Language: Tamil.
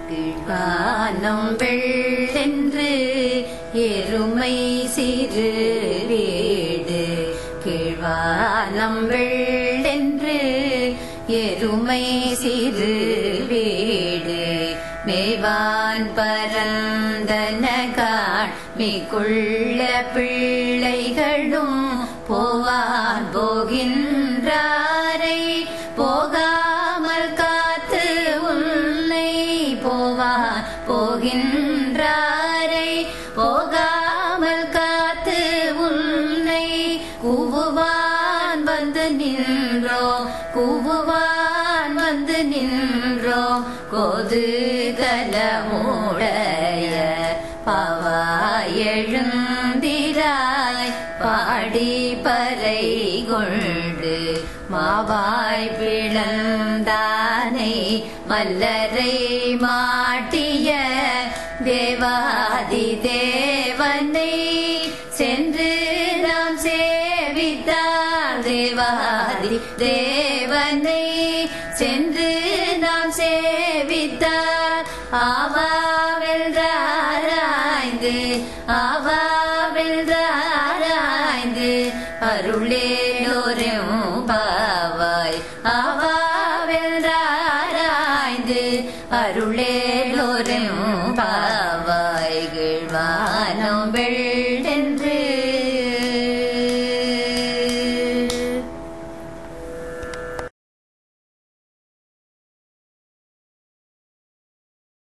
கீழ்வானம் வெள்ளென்று எருமை சிறு வீடு கீழ்வானம் வெள்ளென்று எருமை சிறு வீடு மேவான் பரந்தனகாள் மிகுள்ள பிள்ளைகளும் போவான் போகின்றாரை போகாமல் காத்து உன்னை போவான் போகின்றாரை போகாமல் காத்து உன்னை கூவுவான் வந்து நின்றோம் கூவுவான் வந்து நின்றோம் கோதுகலமுடைய பாவாய் எழுந்திராய் பாடி பறை கொண்டு மாவாய் பிளந்தானை மல்லரை மாட்டிய தேவாதி தேவனை சென்று நாம் சேவித்தார் தேவாதி தேவனை சென்று நாம் சேவித்தார் ஆவாவென்றாராய்ந்து ஆவாவென்றாராய்ந்து அருளேலோரும் பாவாய் ஆவாவென்றாராய்ந்து அருளேலோரும் பாவாய் கீழ்வானம்